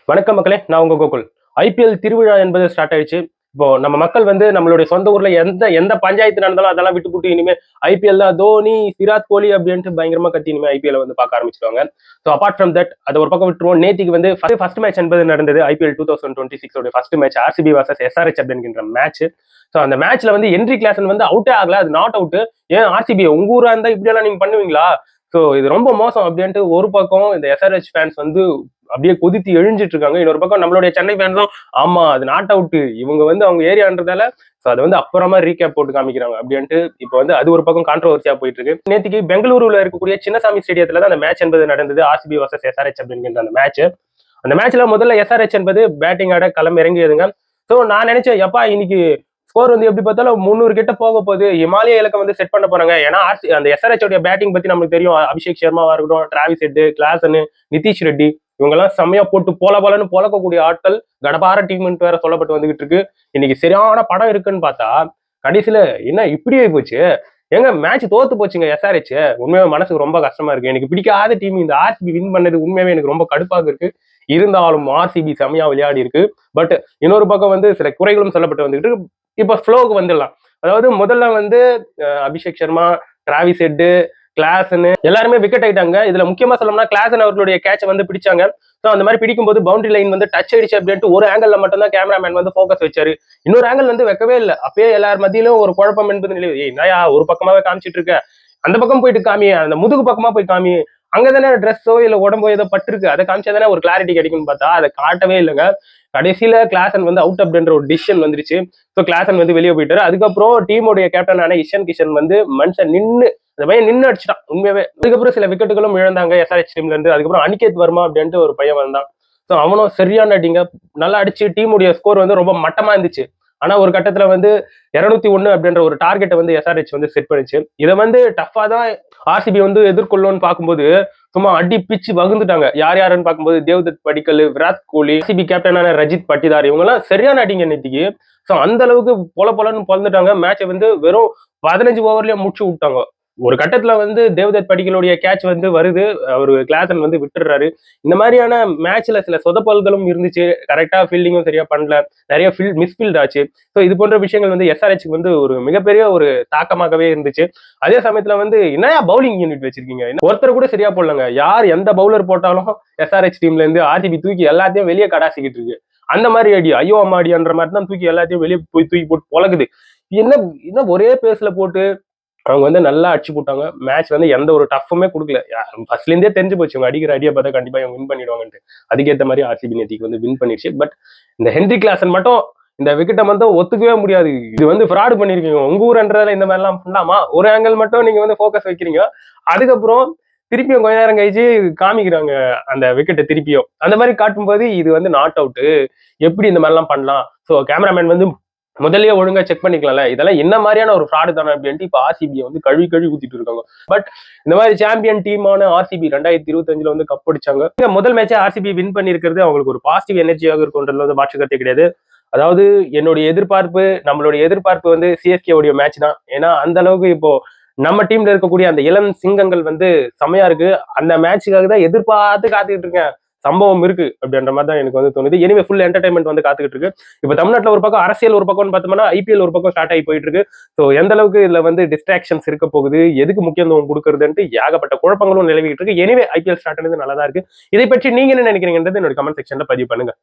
வணக்கம் மக்களே, நான் உங்க கோகுல். ஐபிஎல் திருவிழா என்பது ஸ்டார்ட் ஆயிடுச்சு. இப்போ நம்ம மக்கள் வந்து நம்மளுடைய சொந்த ஊர்ல எந்த எந்த பஞ்சாயத்து நடந்தாலும் அதெல்லாம் விட்டுப்புட்டு இனிமே ஐபிஎல் தான் தோனி, விராட் கோலி அப்படின்ட்டு பயங்கரமா கத்தி இனிமே ஐபிஎல் வந்து பார்க்க ஆரம்பிச்சிருவாங்க. ஸோ அபார்ட் ஃப்ரம் தட் அதை ஒரு பக்கம் விட்டுருவோம். நேத்திக்கு வந்து ஃபர்ஸ்ட் மேட்ச் என்பது நடந்தது. IPL 2026 first match RCB versus SRH அப்படிங்கிற மேட்ச். ஸோ அந்த மேட்ச்ல வந்து என்ட்ரி கிளாசன் வந்து அவுட்டே ஆகல, அது நாட் அவுட். ஏன் ஆர்சிபி உங்க ஊரா இருந்தா இப்படி எல்லாம் நீங்க பண்ணுவீங்களா? ஸோ இது ரொம்ப மோசம் அப்படின்ட்டு ஒரு பக்கம் இந்த எஸ்ஆர்எச் ஃபேன்ஸ் வந்து அப்படியே கொதித்து எழுஞ்சிட்டு இருக்காங்க. இன்னொரு பக்கம் நம்மளுடைய சென்னை ஃபேன்ஸும் ஆமா அது நாட் அவுட், இவங்க வந்து அவங்க ஏரியான்றதால ஸோ அதை வந்து அப்புறமா ரீகேப் போட்டு காமிக்கிறாங்க அப்படின்ட்டு இப்போ வந்து அது ஒரு பக்கம் கான்ட்ரோவர்சியா போயிட்டு இருக்கு. நேற்றுக்கு பெங்களூருல இருக்கக்கூடிய சின்னசாமி ஸ்டேடியத்துல தான் அந்த மேட்ச் என்பது நடந்தது. ஆர்சிபி வர்சஸ் எஸ்ஆர்எச் அப்படிங்கிற அந்த மேட்ச். அந்த மேட்ச்ல முதல்ல எஸ்ஆர்எச் என்பது பேட்டிங் ஆட களம் இறங்கியதுங்க. ஸோ நான் நினைச்சேன் எப்பா இன்னைக்கு ஸ்கோர் வந்து எப்படி பார்த்தாலும் 300 கிட்ட போக போகுது, இமாலய இலக்கை வந்து செட் பண்ண போறாங்க. ஏன்னா அந்த எஸ்ஆர்எச் உடைய பேட்டிங் பத்தி நமக்கு தெரியும். அபிஷேக் சர்மாவா இருக்கட்டும், Travis head, Klaasen, Nitish Reddy, இவங்க எல்லாம் செம்மையா போட்டு போலன்னு பொழக்கக்கூடிய ஆட்கள். கடப்பார டீம் வேற சொல்லப்பட்டு வந்துகிட்டு இருக்கு. இன்னைக்கு சரியான படம் இருக்குன்னு பார்த்தா கடைசியில என்ன இப்படி ஆகி போச்சு. எங்க மேட்ச் தோத்து போச்சுங்க எஸ்ஆர்எச். உண்மையாவே மனசுக்கு ரொம்ப கஷ்டமா இருக்கு. எனக்கு பிடிக்காத டீம் இந்த ஆர்சிபி வின் பண்ணது உண்மையாவே எனக்கு ரொம்ப கடுப்பாக இருக்கு. இருந்தாலும் ஆர்சிபி செம்மையா விளையாடி இருக்கு. பட் இன்னொரு பக்கம் வந்து சில குறைகளும் சொல்லப்பட்டு வந்துகிட்டு இருக்கு. இப்ப ஃப்ளோவுக்கு வந்துடலாம். அதாவது முதல்ல வந்து Abhishek Sharma, Travis head, Klaasen எல்லாருமே விக்கெட் ஆயிட்டாங்க. இதுல முக்கியமா சொல்லணும்னா கிளாசன் அவர்களுடைய கேட்சை வந்து பிடிச்சாங்க. ஸோ அந்த மாதிரி பிடிக்கும்போது பவுண்டரி லைன் வந்து டச் ஆயிடுச்சு அப்படின்ட்டு ஒரு ஆங்கிள் மட்டும் தான் கேமராமேன் வந்து போக்கஸ் வச்சாரு. இன்னொரு ஆங்கிள் வந்து வைக்கவே இல்லை. அப்பயே எல்லார் மத்தியிலும் ஒரு குழப்பம் என்பது நிலை. என்னையா ஒரு பக்கமாவே காமிச்சிட்டு இருக்க, அந்த பக்கம் போயிட்டு காமி, அந்த முதுகு பக்கமா போய் காமி, அங்கதானே ட்ரெஸ்ஸோ இல்ல உடம்போ ஏதோ பட்டிருக்கு, அதை காமிச்சாதானே ஒரு கிளாரிட்டி கிடைக்கும்னு பார்த்தா அதை காட்டவே இல்லைங்க. கடைசியில கிளாசன் வந்து அவுட் அப்படின்ற ஒரு டிசிஷன் வந்துருச்சு. ஸோ கிளாசன் வந்து வெளியே போயிட்டாரு. அதுக்கப்புறம் டீமுடைய கேப்டனான இஷன் கிஷன் வந்து மனுஷன் நின்று அந்த பையன் நின்று அடிச்சிட்டான் உண்மையாவே. அதுக்கப்புறம் சில விக்கெட்டுகளும் இழந்தாங்க எஸ்ஆர்எச் டீம்ல இருந்து. அதுக்கப்புறம் அனிகேத் வர்மா அப்படின்ட்டு ஒரு பையன் வந்தான். ஸோ அவனும் சரியான அடிங்க, நல்லா அடிச்சு டீமுடைய ஸ்கோர் வந்து ரொம்ப மட்டமா இருந்துச்சு. ஆனா ஒரு கட்டத்துல வந்து 201 அப்படின்ற ஒரு டார்கெட்டை வந்து எஸ்ஆர்எச் வந்து செட் பண்ணிச்சு. இதை வந்து டஃபா தான் ஆர்சிபி வந்து எதிர்கொள்ளும்னு பார்க்கும்போது சும்மா அடி பிச்சு வகுந்துட்டாங்க. யார் யாருன்னு பார்க்கும்போது தேவ்தத் படிக்கல், விராட் கோலி, ஆர்சிபி கேப்டனான ரஜித் பட்டிதார், இவங்க எல்லாம் சரியான அடிங்க நேத்திக்கு. ஸோ அந்த அளவுக்கு பொலன்னு பொழந்துட்டாங்க. மேட்சை வந்து வெறும் 15 ஓவர்லயே முடிச்சு விட்டாங்க. ஒரு கட்டத்துல வந்து தேவ்தத் படிக்கலுடைய கேட்ச் வந்து வருது, அவரு கிளாசன் வந்து விட்டுறாரு. இந்த மாதிரியான மேட்ச்ல சில சொதப்பல்களும் இருந்துச்சு. கரெக்டா ஃபீல்டிங்கும் சரியா பண்ணல, நிறைய மிஸ்ஃபீல்ட் ஆச்சு. ஸோ இது போன்ற விஷயங்கள் வந்து எஸ்ஆர்எச்சுக்கு வந்து ஒரு மிகப்பெரிய ஒரு தாக்கமாகவே இருந்துச்சு. அதே சமயத்துல வந்து என்னையா பவுலிங் யூனிட் வச்சிருக்கீங்க, ஒருத்தர் கூட சரியா போடலங்க. யார் எந்த பவுலர் போட்டாலும் எஸ்ஆர்எச் டீம்ல இருந்து ஆர்சிபி தூக்கி எல்லாத்தையும் வெளியே கடாசிக்கிட்டு இருக்கு. அந்த மாதிரி அடி ஐயோ அம்மா அடின்ற மாதிரி தான் தூக்கி எல்லாத்தையும் வெளியே போய் தூக்கி போட்டு பொழக்குது. என்ன என்ன ஒரே பேஸ்ல போட்டு அவங்க வந்து நல்லா அடிச்சு போட்டாங்க. மேட்ச் வந்து எந்த ஒரு டஃப்புமே கொடுக்கல. ஃபர்ஸ்ட்ல இருந்தே தெரிஞ்சு போச்சு இவங்க அடிக்கிற அடியை பார்த்தா கண்டிப்பா இவங்க வின் பண்ணிடுவாங்கன்ட்டு. அதுக்கேற்ற மாதிரி ஆர்சிபி நேத்திக்கு வந்து வின் பண்ணிடுச்சு. பட் இந்த ஹென்ரி கிளாசன் மட்டும் இந்த விக்கெட்டை மட்டும் ஒத்துக்கவே முடியாது. இது வந்து ஃப்ராடு பண்ணிருக்கீங்க. உங்க ஊர்ன்றதுல இந்த மாதிரி எல்லாம் பண்ணலாமா? ஒரு ஆங்கிள் மட்டும் நீங்க வந்து போக்கஸ் வைக்கிறீங்க. அதுக்கப்புறம் திருப்பியும் கொஞ்ச நேரம் கழிச்சு காமிக்கிறாங்க அந்த விக்கெட்டை திருப்பியும். அந்த மாதிரி காட்டும்போது இது வந்து நாட் அவுட், எப்படி இந்த மாதிரி எல்லாம் பண்ணலாம்? ஸோ கேமராமேன் வந்து முதல்லயே ஒழுங்கா செக் பண்ணிக்கலாம்ல, இதெல்லாம் என்ன மாதிரியான ஒரு ஃப்ராடு தானே அப்படின்ட்டு இப்ப ஆர்சிபியை வந்து கழுவி ஊத்திட்டு இருக்காங்க. பட் இந்த மாதிரி சாம்பியன் டீமான ஆர்சிபி 2025 வந்து கப் அடிச்சாங்க. முதல் மேட்சே ஆர்சிபி வின் பண்ணிருக்கிறது அவங்களுக்கு ஒரு பாசிட்டிவ் எனர்ஜியாக இருக்கும்ன்றதுல வந்து மாற்று கருத்தே கிடையாது. அதாவது என்னுடைய எதிர்பார்ப்பு, நம்மளுடைய எதிர்பார்ப்பு வந்து சிஎஸ்கே உடைய மேட்ச் தான். ஏன்னா அந்த அளவுக்கு இப்போ நம்ம டீம்ல இருக்கக்கூடிய அந்த இளம் சிங்கங்கள் வந்து செம்மையா இருக்கு. அந்த மேட்சுக்காக தான் எதிர்பார்த்து காத்துக்கிட்டு இருக்கேன். சம்பவம் இருக்கு அப்படின்ற மாதிரி தான் எனக்கு வந்து தோணுது. எனிவே ஃபுல் என்டர்டைன்மெண்ட் வந்து காத்துக்கிட்டு இருக்கு. இப்ப தமிழ்நாட்டுல ஒரு பக்கம் அரசியல் ஒரு பக்கம்னு பார்த்தோம்னா ஐபிஎல் ஒரு பக்கம் ஸ்டார்ட் ஆகி போயிட்டு இருக்கு. ஸோ எந்த அளவுக்கு இதுல வந்து டிஸ்ட்ராக்ஷன்ஸ் இருக்க போகுது, எதுக்கு முக்கியத்துவம் கொடுக்கறதுன்ட்டு ஏகப்பட்ட குழப்பங்களும் நிலவிட்டு இருக்கு. எனிவே ஐபிஎல் ஸ்டார்ட் ஆனது நல்லா தான் இருக்கு. இதை பற்றி நீங்க என்ன நினைக்கிறீங்கன்றது என்னோட கமெண்ட் செக்ஷன்ல பதிவு பண்ணுங்க.